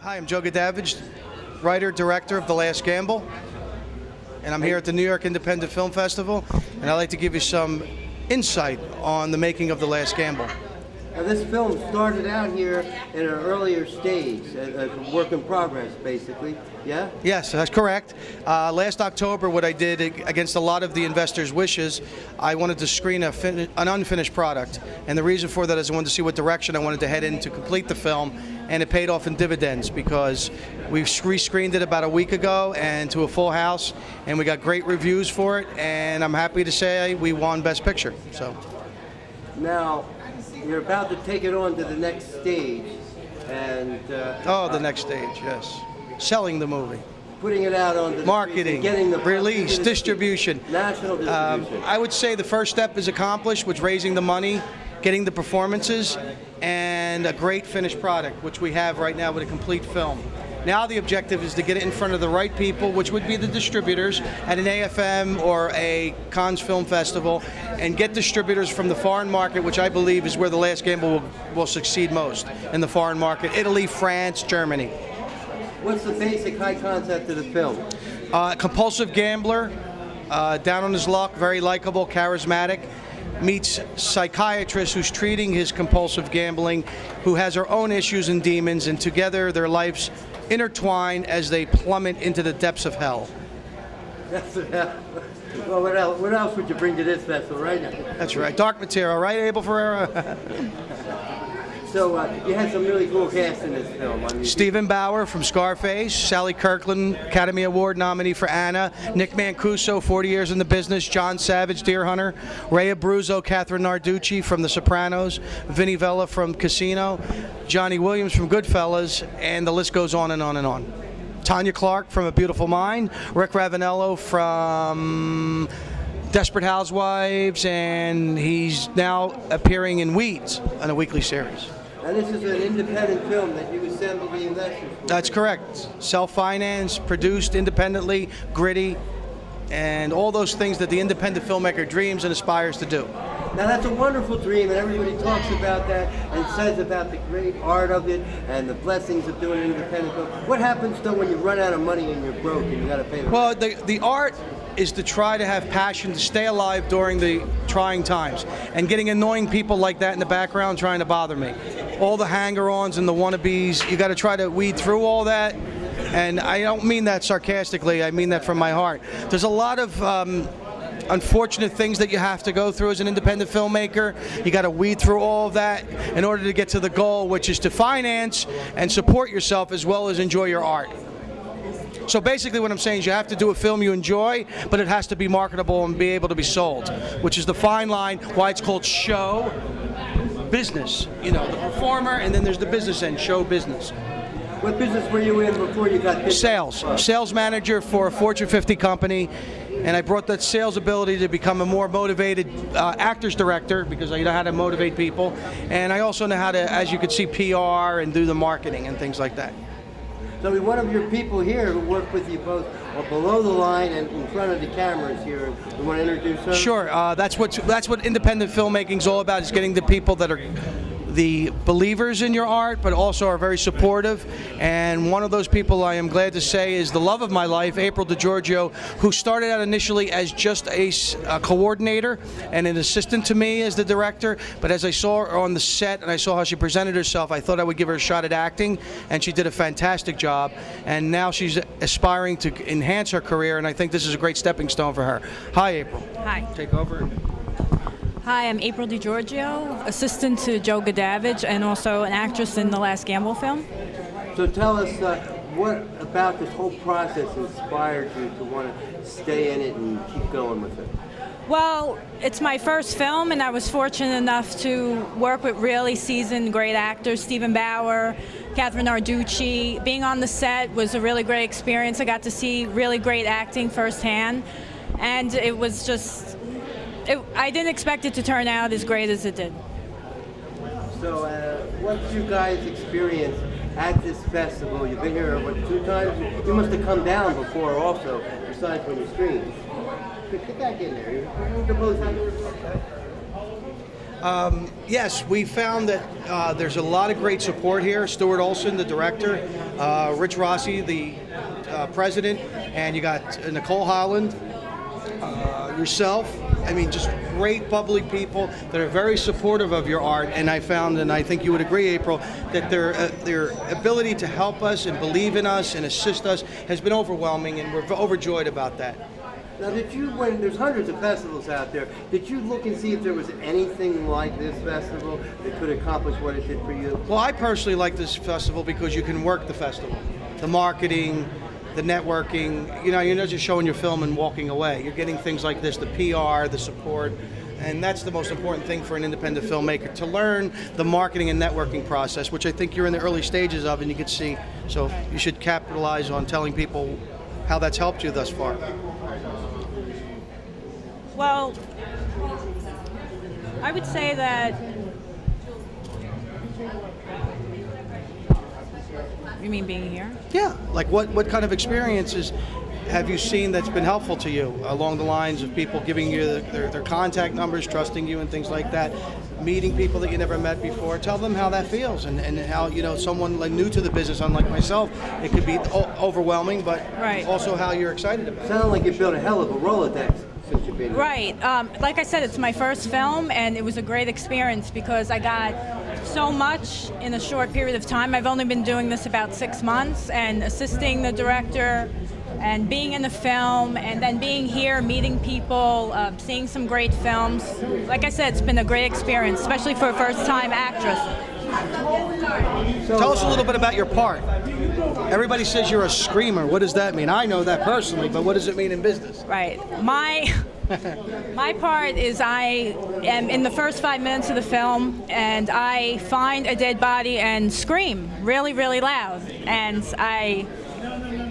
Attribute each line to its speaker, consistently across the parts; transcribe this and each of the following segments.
Speaker 1: Hi, I'm Joe Gadavage, writer, director of The Last Gamble, and I'm here at the New York Independent Film Festival, and I'd like to give you some insight on the making of The Last Gamble.
Speaker 2: Now, this film started out here in an earlier stage, as a work in progress, basically, yeah?
Speaker 1: Yes, that's correct. Last October, what I did, against a lot of the investors' wishes, I wanted to screen an unfinished product. And the reason for that is I wanted to see what direction I wanted to head in to complete the film, and it paid off in dividends because we rescreened it about a week ago and to a full house, and we got great reviews for it, and I'm happy to say we won Best Picture. So
Speaker 2: Now, you're about to take it on to the next stage, and
Speaker 1: the next stage, yes. Selling the movie.
Speaker 2: Putting it out on the
Speaker 1: Marketing,
Speaker 2: getting the
Speaker 1: release, distribution.
Speaker 2: National distribution.
Speaker 1: I would say the first step is accomplished, which raising the money, getting the performances, and a great finished product, which we have right now with a complete film. Now the objective is to get it in front of the right people, which would be the distributors at an AFM or a Cannes Film Festival, and get distributors from the foreign market, which I believe is where The Last Gamble will succeed most, in the foreign market. Italy, France, Germany.
Speaker 2: What's the basic high concept of the film?
Speaker 1: Compulsive gambler, down on his luck, very likable, charismatic, meets psychiatrist who's treating his compulsive gambling, who has her own issues and demons, and together their lives intertwine as they plummet into the depths of hell.
Speaker 2: Well, what else would you bring to this festival, right?
Speaker 1: That's right. Dark material, right, Abel Ferreira?
Speaker 2: So you had some really cool cast in this film. I mean,
Speaker 1: Stephen Bauer from Scarface, Sally Kirkland, Academy Award nominee for Anna, Nick Mancuso, 40 years in the business, John Savage, Deer Hunter, Ray Abruzzo, Catherine Narducci from The Sopranos, Vinnie Vella from Casino, Johnny Williams from Goodfellas, and the list goes on and on and on. Tanya Clark from A Beautiful Mind, Rick Ravanello from Desperate Housewives, and he's now appearing in Weeds on a weekly series.
Speaker 2: and this is an independent film that you assembled the investors for.
Speaker 1: That's correct. Self-financed, produced independently, gritty, and all those things that the independent filmmaker dreams and aspires to do.
Speaker 2: Now that's a wonderful dream, and everybody talks about that and says about the great art of it and the blessings of doing an independent film. What happens though when you run out of money and you're broke and you got to pay the
Speaker 1: Well, the art is to try to have passion to stay alive during the trying times, and getting annoying people like that in the background trying to bother me. All the hanger-ons and the wannabes, you got to try to weed through all that. And I don't mean that sarcastically, I mean that from my heart. There's a lot of unfortunate things that you have to go through as an independent filmmaker. You got to weed through all of that in order to get to the goal, which is to finance and support yourself as well as enjoy your art. So basically what I'm saying is you have to do a film you enjoy, but it has to be marketable and be able to be sold, which is the fine line, why it's called show business. You know, the performer, and then there's the business end, show business.
Speaker 2: What business were you in before you got this?
Speaker 1: Sales manager for a Fortune 50 company, and I brought that sales ability to become a more motivated actors director, because I know how to motivate people, and I also know how to, as you could see, PR and do the marketing and things like that.
Speaker 2: So one of your people here who work with you both below the line and in front of the cameras here, you want to introduce her?
Speaker 1: Sure, that's what independent filmmaking is all about, is getting the people that are the believers in your art, but also are very supportive. And one of those people, I am glad to say, is the love of my life, April DiGiorgio, who started out initially as just a coordinator and an assistant to me as the director. But as I saw her on the set and I saw how she presented herself, I thought I would give her a shot at acting, and she did a fantastic job. And now she's aspiring to enhance her career, and I think this is a great stepping stone for her. Hi, April.
Speaker 3: Hi.
Speaker 1: Take over.
Speaker 3: Hi, I'm April DiGiorgio, assistant to Joe Gadavage, and also an actress in the Last Gamble film.
Speaker 2: So tell us what about this whole process inspired you to want to stay in it and keep going with it?
Speaker 3: Well, it's my first film, and I was fortunate enough to work with really seasoned great actors, Stephen Bauer, Catherine Narducci. Being on the set was a really great experience. I got to see really great acting firsthand, and it was just... I didn't expect it to turn out as great as it did.
Speaker 2: So what did you guys experience at this festival? You've been here, what, 2 times? You must have come down before also, besides when you screened. Get back in there. You're both
Speaker 1: Yes, we found that there's a lot of great support here. Stuart Olson, the director, Rich Rossi, the president, and you got Nicole Holland, yourself. I mean, just great, bubbly people that are very supportive of your art. And I found, and I think you would agree, April, that their ability to help us and believe in us and assist us has been overwhelming, and we're overjoyed about that.
Speaker 2: Now, when there's hundreds of festivals out there, did you look and see if there was anything like this festival that could accomplish what it did for you?
Speaker 1: Well, I personally like this festival because you can work the festival, the marketing, the networking. You know, you're not just showing your film and walking away. You're getting things like this, the PR, the support, and that's the most important thing for an independent filmmaker, to learn the marketing and networking process, which I think you're in the early stages of, and you can see. So you should capitalize on telling people how that's helped you thus far.
Speaker 3: Well, I would say that. You mean being here?
Speaker 1: Yeah. Like what kind of experiences have you seen that's been helpful to you along the lines of people giving you their contact numbers, trusting you and things like that, meeting people that you never met before? Tell them how that feels and how, you know, someone like new to the business, unlike myself, it could be overwhelming, but
Speaker 3: right.
Speaker 1: Also how you're excited about it.
Speaker 2: Sound like you built a hell of a Rolodex since you've been here.
Speaker 3: Right. Like I said, it's my first film, and it was a great experience because I got so much in a short period of time. I've only been doing this about 6 months, and assisting the director and being in the film, and then being here, meeting people, seeing some great films. Like I said, it's been a great experience, especially for a first-time actress.
Speaker 1: So, tell us a little bit about your part. Everybody says you're a screamer. What does that mean? I know that personally, but what does it mean in business?
Speaker 3: Right. My part is I am in the first 5 minutes of the film, and I find a dead body and scream really, really loud. And I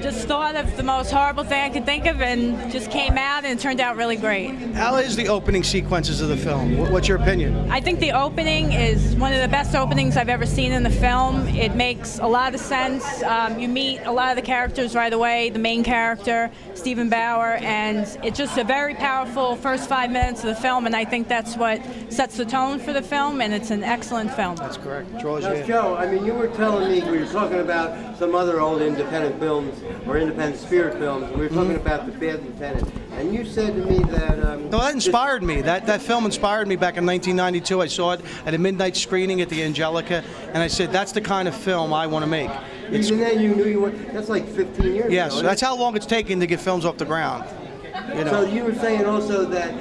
Speaker 3: just thought of the most horrible thing I could think of and just came out, and it turned out really great.
Speaker 1: How is the opening sequences of the film? What's your opinion?
Speaker 3: I think the opening is one of the best openings I've ever seen in the film. It makes a lot of sense. You meet a lot of the characters right away, the main character, Stephen Bauer, and it's just a very powerful first 5 minutes of the film, and I think that's what sets the tone for the film, and it's an excellent film.
Speaker 1: That's correct. Draws
Speaker 2: Now,
Speaker 1: you in.
Speaker 2: Joe, I mean, you were telling me, we were talking about some other old independent films, or independent spirit films, and we were talking about The Bad Lieutenant, and you said to me that...
Speaker 1: No, that inspired me. That film inspired me back in 1992. I saw it at a midnight screening at the Angelica, and I said, that's the kind of film I want to make.
Speaker 2: Even then you knew you were... That's like 15 years
Speaker 1: Yes,
Speaker 2: ago.
Speaker 1: that's how long it's taken to get films off the ground. You know.
Speaker 2: So you were saying also that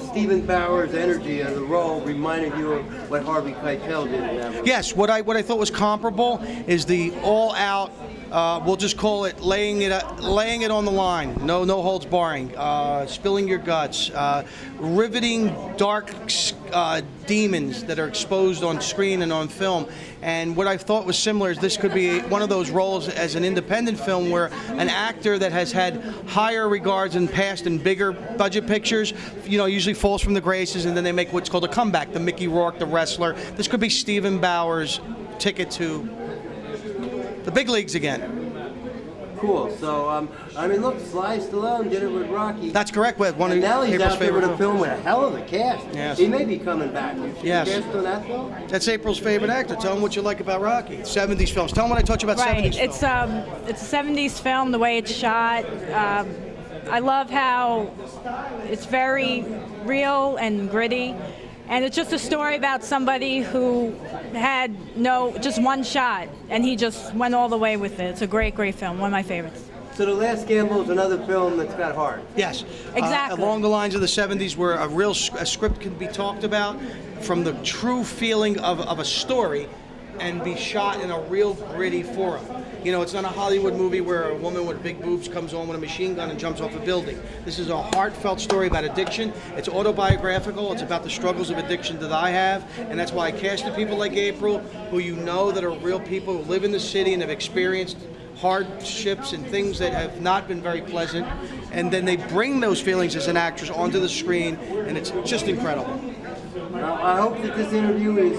Speaker 2: Stephen Bauer's energy of the role reminded you of what Harvey Keitel did in that movie.
Speaker 1: Yes, what I thought was comparable is the all-out, we'll just call it laying it on the line, no holds barring, spilling your guts, riveting dark demons that are exposed on screen and on film. And what I thought was similar is this could be one of those roles as an independent film where an actor that has had higher regards in past and bigger budget pictures, you know, usually falls from the graces, and then they make what's called a comeback. The Mickey Rourke, the wrestler. This could be Stephen Bauer's ticket to the big leagues again.
Speaker 2: Cool. So, I mean, look, Sly Stallone did it with Rocky.
Speaker 1: That's correct, with one
Speaker 2: And
Speaker 1: of
Speaker 2: now he's
Speaker 1: April's
Speaker 2: out there
Speaker 1: favorite
Speaker 2: with a film with a hell of a cast.
Speaker 1: Yes.
Speaker 2: He may be coming back. You
Speaker 1: Yes.
Speaker 2: cast on that film?
Speaker 1: That's April's favorite actor. Tell him what you like about Rocky. 70s films. Tell him what I taught you about
Speaker 3: Right.
Speaker 1: 70s films.
Speaker 3: It's a 70s film, the way it's shot. I love how it's very real and gritty. And it's just a story about somebody who had just one shot, and he just went all the way with it. It's a great, great film. One of my favorites.
Speaker 2: So The Last Gamble is another film that's got heart.
Speaker 1: Yes.
Speaker 3: Exactly.
Speaker 1: Along the lines of the 70s where a script can be talked about from the true feeling of a story and be shot in a real gritty forum. You know, it's not a Hollywood movie where a woman with big boobs comes on with a machine gun and jumps off a building. This is a heartfelt story about addiction. It's autobiographical. It's about the struggles of addiction that I have, and that's why I casted people like April, who you know that are real people who live in the city and have experienced hardships and things that have not been very pleasant, and then they bring those feelings as an actress onto the screen, and it's just incredible.
Speaker 2: I hope that this interview is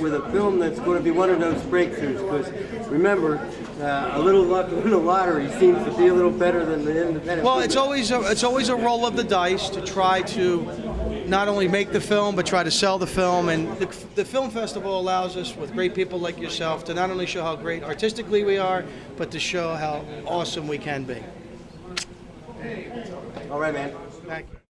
Speaker 2: with a film that's going to be one of those breakthroughs, because remember, a little luck in the lottery seems to be a little better than the independent.
Speaker 1: Well, it's always a roll of the dice to try to not only make the film, but try to sell the film. And the film festival allows us, with great people like yourself, to not only show how great artistically we are, but to show how awesome we can be.
Speaker 2: All right, man.
Speaker 1: Thank you.